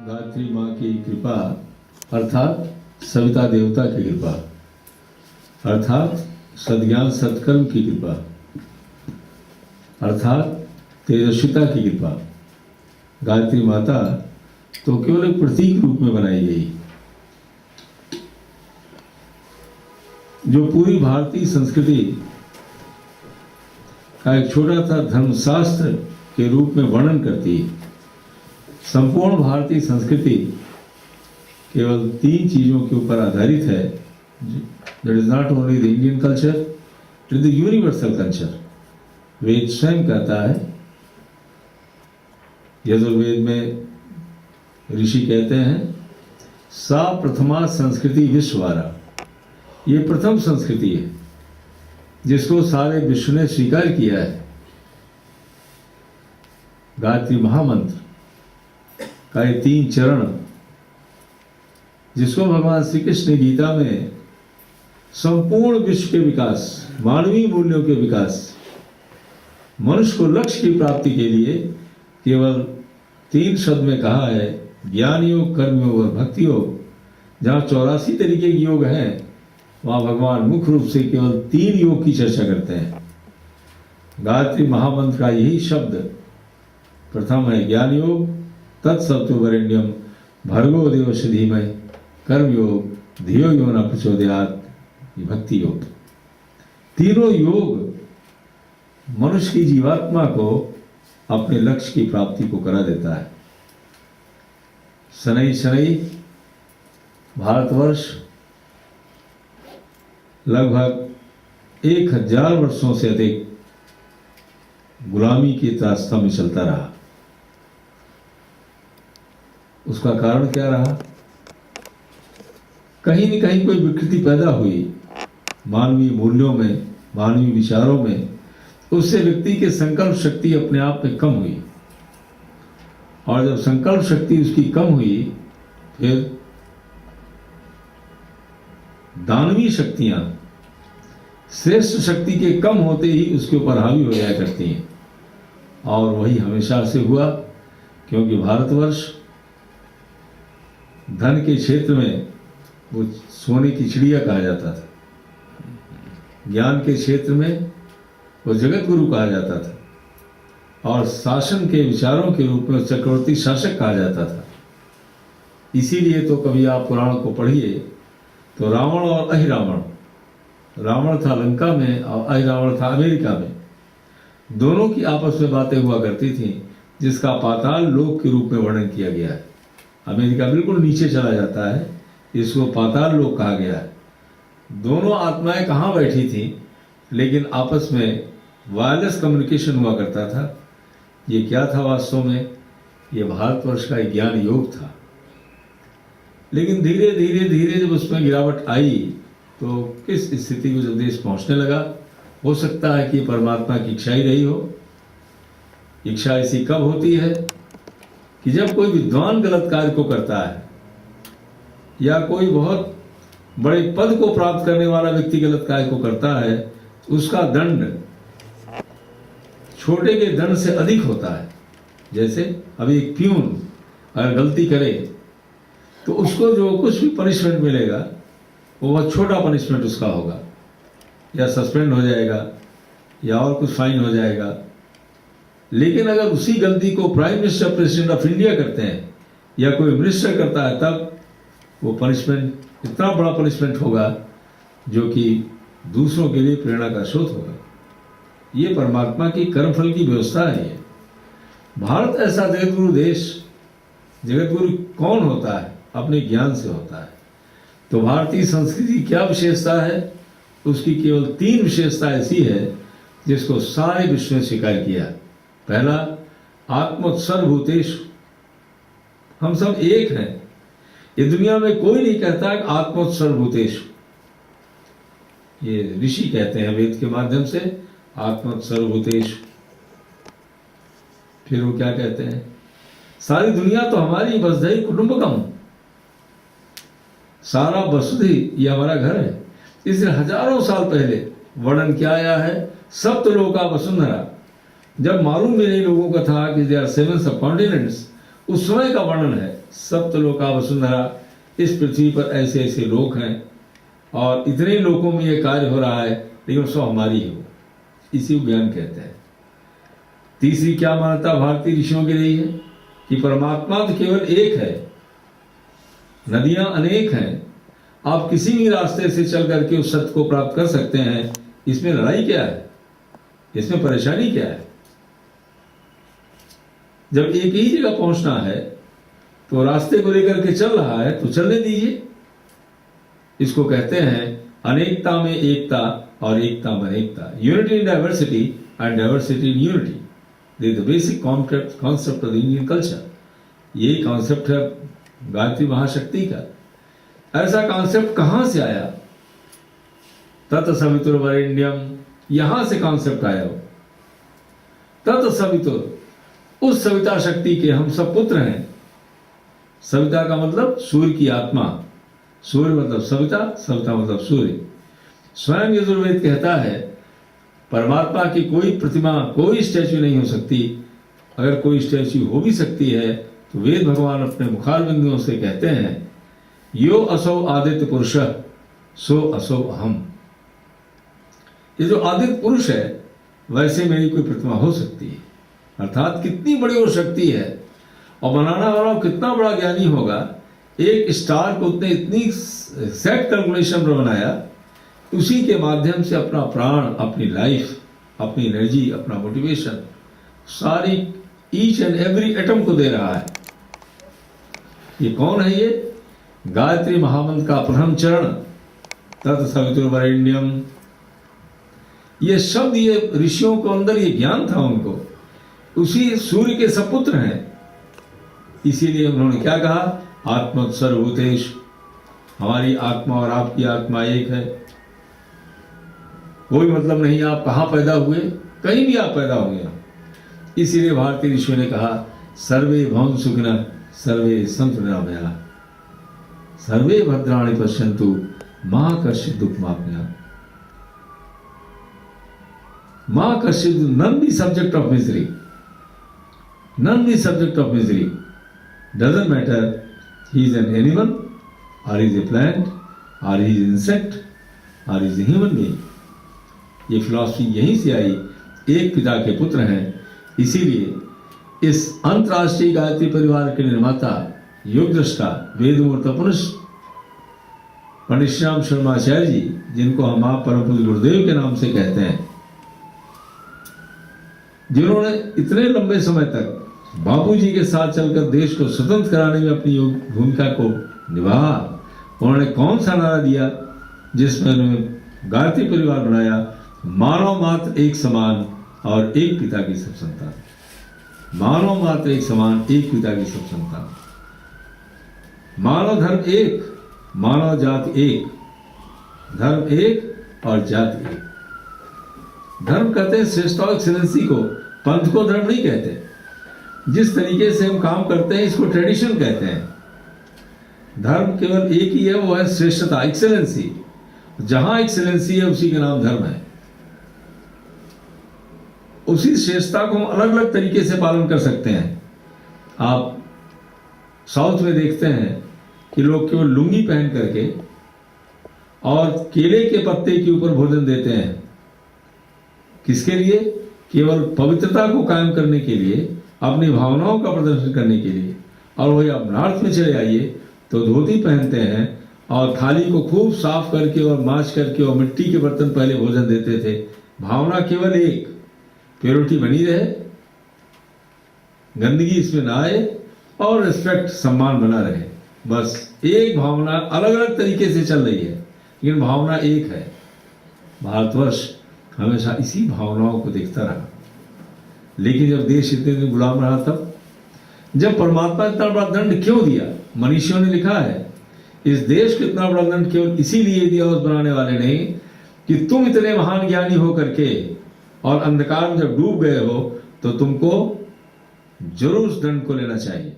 गायत्री माँ की कृपा अर्थात सविता देवता की कृपा अर्थात सद्ज्ञान सत्कर्म की कृपा अर्थात तेजस्विता की कृपा। गायत्री माता तो केवल एक प्रतीक रूप में बनाई गई जो पूरी भारतीय संस्कृति का एक छोटा सा धर्मशास्त्र के रूप में वर्णन करती है। संपूर्ण भारतीय संस्कृति केवल 3 चीजों के ऊपर आधारित है। That is not only the Indian culture, it is the universal culture. Veda स्वयं कहता है, यजुर्वेद में ऋषि कहते हैं, सा प्रथमा संस्कृति विश्ववारा। ये प्रथम संस्कृति है जिसको सारे विश्व ने स्वीकार किया है। गायत्री महामंत्र का ये 3 चरण जिसको भगवान श्री कृष्ण ने गीता में संपूर्ण विश्व के विकास, मानवीय मूल्यों के विकास, मनुष्य को लक्ष्य की प्राप्ति के लिए केवल 3 शब्द में कहा है, ज्ञान योग, कर्म योग और भक्ति योग। जहाँ 84 तरीके के योग हैं, वहाँ भगवान मुख्य रूप से केवल 3 योग की चर्चा करते हैं। गायत्री महामंत्र का यही शब्द प्रथम है ज्ञान योग, तत्सवितुर्वरेण्यम भर्गो देवस्य धीमहि, कर्म योग, धियो यो न प्रचोदयात्, भक्ति योग। तीनों योग मनुष्य की जीवात्मा को अपने लक्ष्य की प्राप्ति को करा देता है। शनै शनै भारतवर्ष लगभग 1000 वर्षों से अधिक गुलामी के रास्ता में चलता रहा। उसका कारण क्या रहा? कहीं न कहीं कोई विकृति पैदा हुई मानवीय मूल्यों में, मानवीय विचारों में। उससे व्यक्ति की संकल्प शक्ति अपने आप में कम हुई, और जब संकल्प शक्ति उसकी कम हुई, फिर दानवीय शक्तियां श्रेष्ठ शक्ति के कम होते ही उसके ऊपर हावी हो जाया करती हैं। और वही हमेशा से हुआ, क्योंकि भारतवर्ष धन के क्षेत्र में वो सोने की चिड़िया कहा जाता था, ज्ञान के क्षेत्र में वो जगत गुरु कहा जाता था, और शासन के विचारों के रूप में चक्रवर्ती शासक कहा जाता था। इसीलिए तो कभी आप पुराण को पढ़िए तो रावण और अहिरावण, रावण था लंका में और अहिरावण था अमेरिका में, दोनों की आपस में बातें हुआ करती थी, जिसका पाताल लोक के रूप में वर्णन किया गया है। अमेरिका बिल्कुल नीचे चला जाता है, इसको पाताल लोक कहा गया है। दोनों आत्माएं कहाँ बैठी थी, लेकिन आपस में वायरलेस कम्युनिकेशन हुआ करता था। ये क्या था वास्तव में? ये भारतवर्ष का ज्ञान योग था। लेकिन धीरे धीरे धीरे जब उसमें गिरावट आई, तो किस स्थिति को जब देश पहुंचने लगा, हो सकता है कि परमात्मा की इच्छा ही रही हो। इच्छा ऐसी कब होती है कि जब कोई विद्वान गलत कार्य को करता है, या कोई बहुत बड़े पद को प्राप्त करने वाला व्यक्ति गलत कार्य को करता है, उसका दंड छोटे के दंड से अधिक होता है। जैसे अभी एक प्यून अगर गलती करे तो उसको जो कुछ भी पनिशमेंट मिलेगा वो बहुत छोटा पनिशमेंट उसका होगा, या सस्पेंड हो जाएगा या और कुछ फाइन हो जाएगा। लेकिन अगर उसी गलती को prime minister, president of India करते हैं, या कोई मिनिस्टर करता है, तब वो पनिशमेंट इतना बड़ा पनिशमेंट होगा जो कि दूसरों के लिए प्रेरणा का स्रोत होगा। ये परमात्मा की कर्मफल की व्यवस्था है। ये भारत ऐसा जगतगुरु देश, जगतगुरु कौन होता है? अपने ज्ञान से होता है। तो भारतीय संस्कृति क्या विशेषता है? उसकी केवल 3 विशेषता ऐसी है जिसको सारे विश्व ने स्वीकार किया। पहला, आत्मोत्सर्गभूतेषु, हम सब एक हैं। ये दुनिया में कोई नहीं कहता कि आत्मोत्सर्गभूतेषु। ये ऋषि कहते हैं वेद के माध्यम से, आत्मोत्सर्गभूतेषु। फिर वो क्या कहते हैं? सारी दुनिया तो हमारी, वसुधैव कुटुंबकम, सारा वसुधि ये हमारा घर है। इसलिए हजारों साल पहले वर्णन क्या आया है? सप्तलोका वसुंधरा। जब मालूम भी नहीं लोगों का था कि दे आर 7 सबकॉन्टिनेंट्स, उस समय का वर्णन है। सप्तलोका वसुंधरा, इस पृथ्वी पर ऐसे ऐसे लोग हैं और इतने लोगों में ये कार्य हो रहा है, लेकिन सब हमारी ही हो, इसी को ज्ञान कहते हैं। तीसरी क्या मान्यता भारतीय ऋषियों की रही है कि परमात्मा तो केवल एक है, नदियां अनेक हैं, आप किसी भी रास्ते से चल करके उस सत्य को प्राप्त कर सकते हैं। इसमें लड़ाई क्या है, इसमें परेशानी क्या है? जब एक ही जगह पहुंचना है तो रास्ते को लेकर के चल रहा है तो चलने दीजिए। इसको कहते हैं अनेकता में एकता और एकता में अनेकता, unity in diversity and diversity in unity. This the basic concept of the Indian culture. यही कॉन्सेप्ट है गायत्री महाशक्ति का। ऐसा कॉन्सेप्ट कहां से आया? तत्सवितुर्वरेण्यम, यहां से कॉन्सेप्ट आया हो। तत्सवितुर, उस सविता शक्ति के हम सब पुत्र हैं। सविता का मतलब सूर्य की आत्मा, सूर्य मतलब सविता, सविता मतलब सूर्य। स्वयं यजुर्वेद कहता है परमात्मा की कोई प्रतिमा, कोई स्टैच्यू नहीं हो सकती। अगर कोई स्टैच्यू हो भी सकती है तो वेद भगवान अपने मुखार बिंदुओं से कहते हैं यो असौ आदित्य पुरुष सो असौ अहम। ये जो आदित्य पुरुष है वैसे मेरी कोई प्रतिमा हो सकती है। अर्थात कितनी बड़ी वो शक्ति है और बनाना वाला कितना बड़ा ज्ञानी होगा। एक स्टार को उतने इतनी एग्जैक्ट कैलकुलेशन पर बनाया, उसी के माध्यम से अपना प्राण, अपनी लाइफ, अपनी एनर्जी, अपना मोटिवेशन सारी ईच एंड एवरी एटम को दे रहा है। ये कौन है? ये गायत्री महामंत्र का प्रथम चरण तत्सवितुर्वरेण्यम। ये शब्द, ये ऋषियों को अंदर ये ज्ञान था उनको, उसी सूर्य के सपुत्र हैं। इसीलिए उन्होंने क्या कहा? आत्मा सर्वभूतेश, हमारी आत्मा और आपकी आत्मा एक है। कोई मतलब नहीं आप कहां पैदा हुए, कहीं भी आप पैदा हुए। इसीलिए भारतीय ऋषियों ने कहा सर्वे भवन सुखिनः सर्वे सन्तु निरामयाः सर्वे भद्राणि पश्यन्तु मा कश्चित् दुःखमाप्नुयात्। मा कश्चित्, none be subject of misery, none be subject of misery. Doesn't matter he is an animal or he is a plant or he is an insect or he is a human being. ये philosophy यहीं से आई। एक पिता के पुत्र हैं। इसीलिए इस अंतरराष्ट्रीय गायत्री परिवार के निर्माता, युग दृष्टा, वेदमूर्त पुरुष पंडित श्याम शर्माचार्य जी, जिनको हम आप परम पूज्य गुरुदेव के नाम से कहते हैं, जिन्होंने इतने लंबे समय तक बापूजी के साथ चलकर देश को स्वतंत्र कराने में अपनी भूमिका को निभाया। उन्होंने कौन सा नारा दिया जिसमें उन्होंने गायत्री परिवार बनाया? मानव मात्र एक समान और एक पिता की सब संतान। मानव मात्र एक समान, एक पिता की सब संतान। मानव धर्म एक, मानव जाति एक, धर्म एक और जाति एक। धर्म कहते हैं श्रेष्ठता और एक्सीलेंसी को, पंथ को धर्म नहीं कहते। जिस तरीके से हम काम करते हैं इसको ट्रेडिशन कहते हैं। धर्म केवल एक ही है, वो है श्रेष्ठता, एक्सीलेंसी। जहां एक्सीलेंसी है उसी का नाम धर्म है। उसी श्रेष्ठता को हम अलग अलग तरीके से पालन कर सकते हैं। आप साउथ में देखते हैं कि लोग केवल लुंगी पहन करके और केले के पत्ते के ऊपर भोजन देते हैं। किसके लिए? केवल पवित्रता को कायम करने के लिए, अपनी भावनाओं का प्रदर्शन करने के लिए। और वही आप नॉर्थ में चले आइए तो धोती पहनते हैं और थाली को खूब साफ करके और मांज करके और मिट्टी के बर्तन पहले भोजन देते थे। भावना केवल एक, प्योरिटी बनी रहे, गंदगी इसमें ना आए और रिस्पेक्ट, सम्मान बना रहे। बस एक भावना अलग अलग तरीके से चल रही है लेकिन भावना एक है। भारतवर्ष हमेशा इसी भावनाओं को देखता रहा। लेकिन जब देश इतने दिन गुलाम रहा, तब जब परमात्मा इतना बड़ा दंड क्यों दिया? मनीषियों ने लिखा है इस देश को इतना बड़ा दंड केवल इसीलिए दिया उस बनाने वाले ने कि तुम इतने महान ज्ञानी हो करके और अंधकार में जब डूब गए हो तो तुमको जरूर उस दंड को लेना चाहिए।